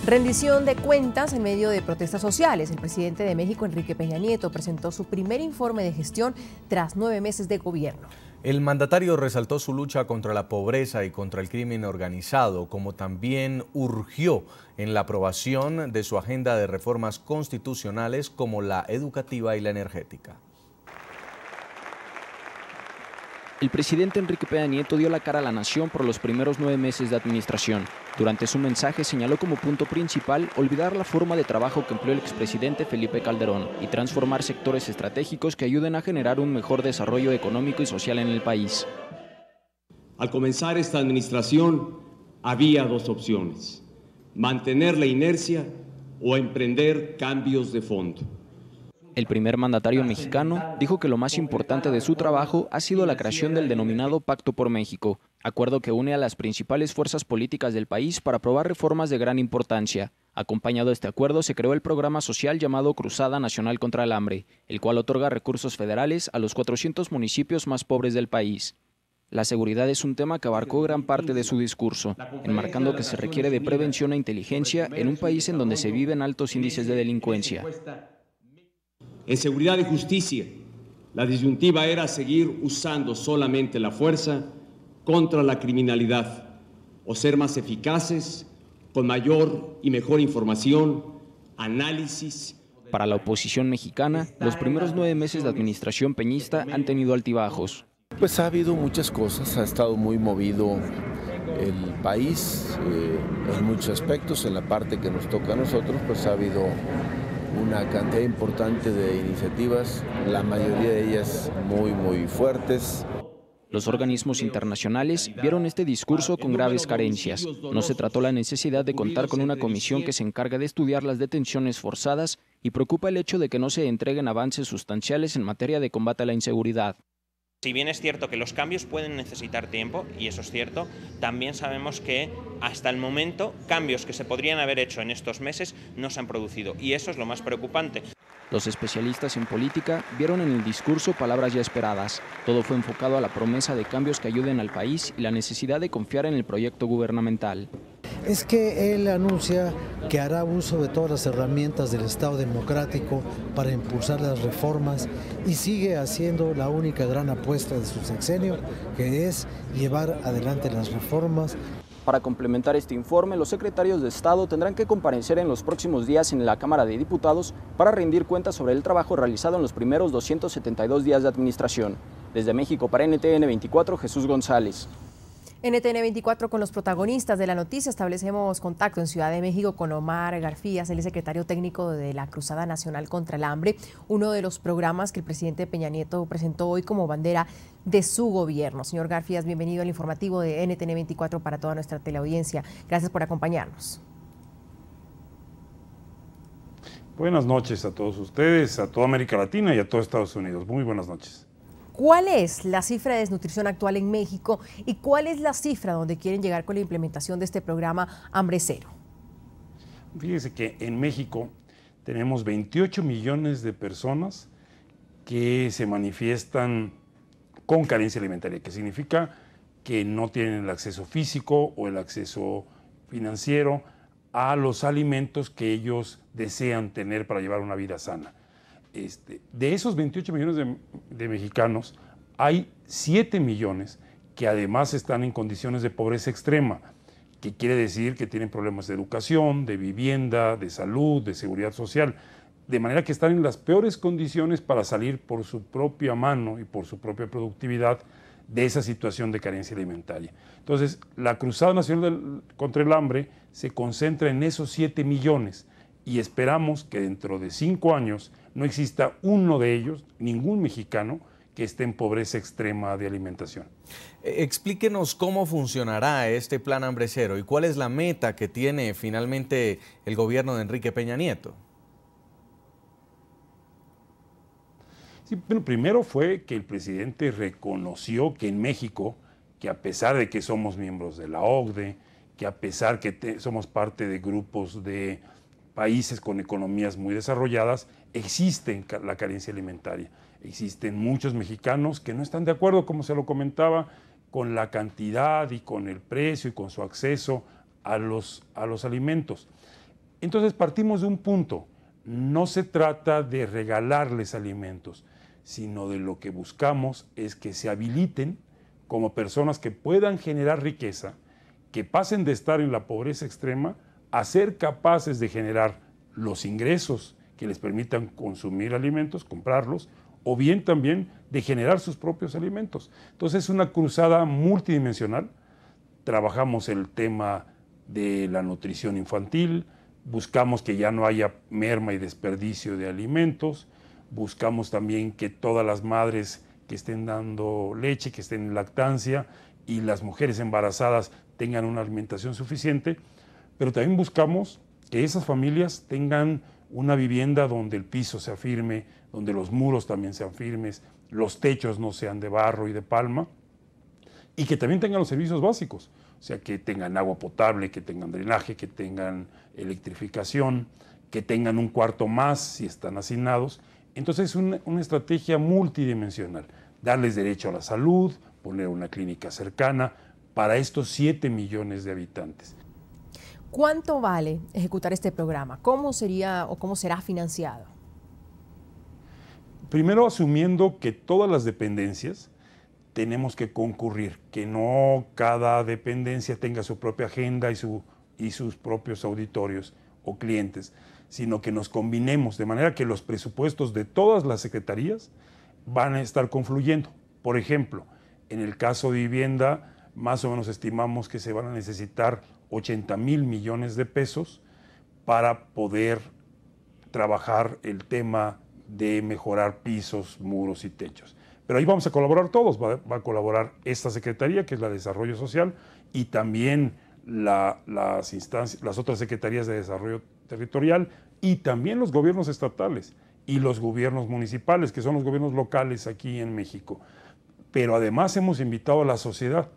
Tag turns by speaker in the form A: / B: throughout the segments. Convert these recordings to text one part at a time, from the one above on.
A: Rendición de cuentas en medio de protestas sociales. El presidente de México, Enrique Peña Nieto, presentó su primer informe de gestión tras 9 meses de gobierno.
B: El mandatario resaltó su lucha contra la pobreza y contra el crimen organizado, como también urgió en la aprobación de su agenda de reformas constitucionales como la educativa y la energética.
C: El presidente Enrique Peña Nieto dio la cara a la nación por los primeros 9 meses de administración. Durante su mensaje señaló como punto principal olvidar la forma de trabajo que empleó el expresidente Felipe Calderón y transformar sectores estratégicos que ayuden a generar un mejor desarrollo económico y social en el país.
D: Al comenzar esta administración había 2 opciones: mantener la inercia o emprender cambios de fondo.
C: El primer mandatario mexicano dijo que lo más importante de su trabajo ha sido la creación del denominado Pacto por México, acuerdo que une a las principales fuerzas políticas del país para aprobar reformas de gran importancia. Acompañado de este acuerdo se creó el programa social llamado Cruzada Nacional contra el Hambre, el cual otorga recursos federales a los 400 municipios más pobres del país. La seguridad es un tema que abarcó gran parte de su discurso, enmarcando que se requiere de prevención e inteligencia en un país en donde se viven altos índices de delincuencia.
D: En seguridad y justicia, la disyuntiva era seguir usando solamente la fuerza contra la criminalidad o ser más eficaces, con mayor y mejor información, análisis.
C: Para la oposición mexicana, los primeros 9 meses de administración peñista han tenido altibajos.
E: Pues ha habido muchas cosas, ha estado muy movido el país en muchos aspectos. En la parte que nos toca a nosotros, pues ha habido una cantidad importante de iniciativas, la mayoría de ellas muy fuertes.
C: Los organismos internacionales vieron este discurso con graves carencias. No se trató la necesidad de contar con una comisión que se encargue de estudiar las detenciones forzadas y preocupa el hecho de que no se entreguen avances sustanciales en materia de combate a la inseguridad.
F: Si bien es cierto que los cambios pueden necesitar tiempo, y eso es cierto, también sabemos que hasta el momento cambios que se podrían haber hecho en estos meses no se han producido, y eso es lo más preocupante.
C: Los especialistas en política vieron en el discurso palabras ya esperadas. Todo fue enfocado a la promesa de cambios que ayuden al país y la necesidad de confiar en el proyecto gubernamental.
G: Es que él anuncia que hará uso de todas las herramientas del Estado democrático para impulsar las reformas y sigue haciendo la única gran apuesta de su sexenio, que es llevar adelante las reformas.
C: Para complementar este informe, los secretarios de Estado tendrán que comparecer en los próximos días en la Cámara de Diputados para rendir cuentas sobre el trabajo realizado en los primeros 272 días de administración. Desde México para NTN 24, Jesús González.
A: NTN 24 con los protagonistas de la noticia. Establecemos contacto en Ciudad de México con Omar Garfías, el secretario técnico de la Cruzada Nacional contra el Hambre, uno de los programas que el presidente Peña Nieto presentó hoy como bandera de su gobierno. Señor Garfías, bienvenido al informativo de NTN 24 para toda nuestra teleaudiencia. Gracias por acompañarnos.
H: Buenas noches a todos ustedes, a toda América Latina y a todo Estados Unidos. Muy buenas noches.
A: ¿Cuál es la cifra de desnutrición actual en México y cuál es la cifra donde quieren llegar con la implementación de este programa Hambre Cero?
H: Fíjese que en México tenemos 28 millones de personas que se manifiestan con carencia alimentaria, que significa que no tienen el acceso físico o el acceso financiero a los alimentos que ellos desean tener para llevar una vida sana. De esos 28 millones de mexicanos, hay 7 millones que además están en condiciones de pobreza extrema, que quiere decir que tienen problemas de educación, de vivienda, de salud, de seguridad social, de manera que están en las peores condiciones para salir por su propia mano y por su propia productividad de esa situación de carencia alimentaria. Entonces, la Cruzada Nacional contra el Hambre se concentra en esos 7 millones y esperamos que dentro de 5 años no exista uno de ellos, ningún mexicano, que esté en pobreza extrema de alimentación.
B: Explíquenos cómo funcionará este plan Hambre Cero y cuál es la meta que tiene finalmente el gobierno de Enrique Peña Nieto.
H: Sí, bueno, primero fue que el presidente reconoció que en México, que a pesar de que somos miembros de la OCDE, que a pesar que somos parte de grupos de países con economías muy desarrolladas, existe la carencia alimentaria. Existen muchos mexicanos que no están de acuerdo, como se lo comentaba, con la cantidad y con el precio y con su acceso a los alimentos. Entonces partimos de un punto. No se trata de regalarles alimentos, sino de lo que buscamos es que se habiliten como personas que puedan generar riqueza, que pasen de estar en la pobreza extrema a ser capaces de generar los ingresos que les permitan consumir alimentos, comprarlos, o bien también de generar sus propios alimentos. Entonces es una cruzada multidimensional. Trabajamos el tema de la nutrición infantil, buscamos que ya no haya merma y desperdicio de alimentos, buscamos también que todas las madres que estén dando leche, que estén en lactancia y las mujeres embarazadas tengan una alimentación suficiente, pero también buscamos que esas familias tengan una vivienda donde el piso sea firme, donde los muros también sean firmes, los techos no sean de barro y de palma, y que también tengan los servicios básicos, o sea, que tengan agua potable, que tengan drenaje, que tengan electrificación, que tengan un cuarto más si están hacinados. Entonces es una estrategia multidimensional, darles derecho a la salud, poner una clínica cercana para estos 7 millones de habitantes.
A: ¿Cuánto vale ejecutar este programa? ¿Cómo sería o cómo será financiado?
H: Primero, asumiendo que todas las dependencias tenemos que concurrir, que no cada dependencia tenga su propia agenda y sus propios auditorios o clientes, sino que nos combinemos de manera que los presupuestos de todas las secretarías van a estar confluyendo. Por ejemplo, en el caso de vivienda, más o menos estimamos que se van a necesitar 80,000 millones de pesos para poder trabajar el tema de mejorar pisos, muros y techos. Pero ahí vamos a colaborar todos, va a colaborar esta secretaría, que es la de Desarrollo Social, y también las otras secretarías de Desarrollo Territorial, y también los gobiernos estatales y los gobiernos municipales, que son los gobiernos locales aquí en México. Pero además hemos invitado a la sociedad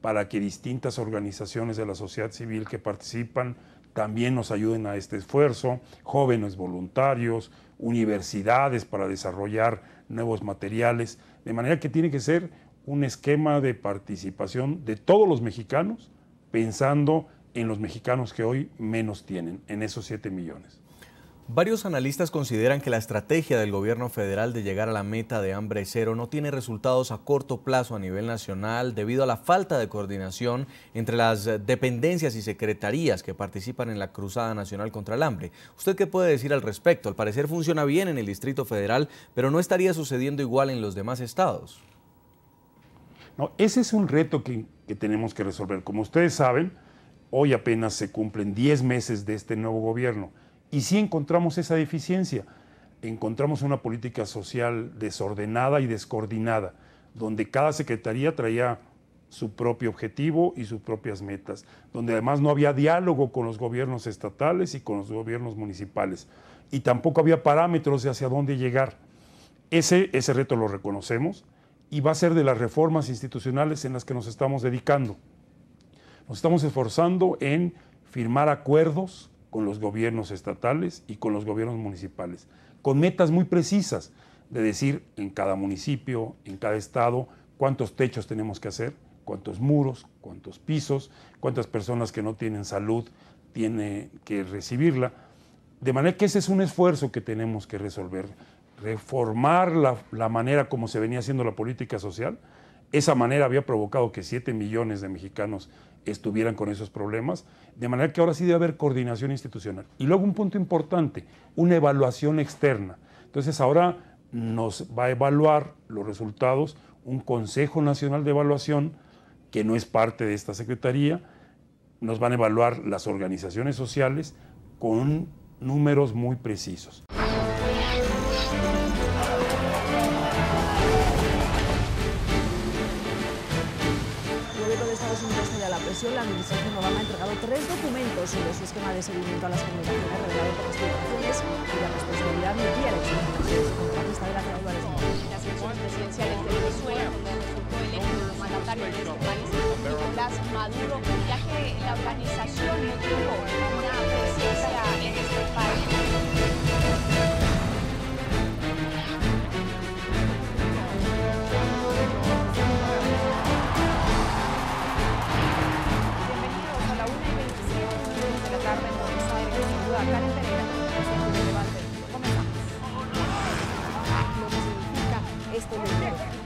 H: para que distintas organizaciones de la sociedad civil que participan también nos ayuden a este esfuerzo, jóvenes voluntarios, universidades para desarrollar nuevos materiales, de manera que tiene que ser un esquema de participación de todos los mexicanos, pensando en los mexicanos que hoy menos tienen, en esos 7 millones.
B: Varios analistas consideran que la estrategia del gobierno federal de llegar a la meta de hambre cero no tiene resultados a corto plazo a nivel nacional debido a la falta de coordinación entre las dependencias y secretarías que participan en la Cruzada Nacional contra el Hambre. ¿Usted qué puede decir al respecto? Al parecer funciona bien en el Distrito Federal, pero no estaría sucediendo igual en los demás estados.
H: No, ese es un reto que tenemos que resolver. Como ustedes saben, hoy apenas se cumplen 10 meses de este nuevo gobierno. Y sí encontramos esa deficiencia, encontramos una política social desordenada y descoordinada, donde cada secretaría traía su propio objetivo y sus propias metas, donde además no había diálogo con los gobiernos estatales y con los gobiernos municipales, y tampoco había parámetros de hacia dónde llegar. Ese reto lo reconocemos y va a ser de las reformas institucionales en las que nos estamos dedicando. Nos estamos esforzando en firmar acuerdos con los gobiernos estatales y con los gobiernos municipales, con metas muy precisas de decir en cada municipio, en cada estado, cuántos techos tenemos que hacer, cuántos muros, cuántos pisos, cuántas personas que no tienen salud tienen que recibirla. De manera que ese es un esfuerzo que tenemos que resolver, reformar la manera como se venía haciendo la política social. Esa manera había provocado que 7 millones de mexicanos estuvieran con esos problemas, de manera que ahora sí debe haber coordinación institucional. Y luego un punto importante, una evaluación externa. Entonces ahora nos va a evaluar los resultados un Consejo Nacional de Evaluación, que no es parte de esta secretaría. Nos van a evaluar las organizaciones sociales con números muy precisos.
I: La administración Obama ha entregado 3 documentos sobre su esquema de seguimiento a las comunicaciones revelado por las filtraciones y la responsabilidad de elecciones contratista de la Claudia de
J: las elecciones presidenciales de Venezuela, donde resultó electo el mandatario de este país, Nicolás Maduro, ya que la organización no tuvo una presencia en este país.
I: este lunes.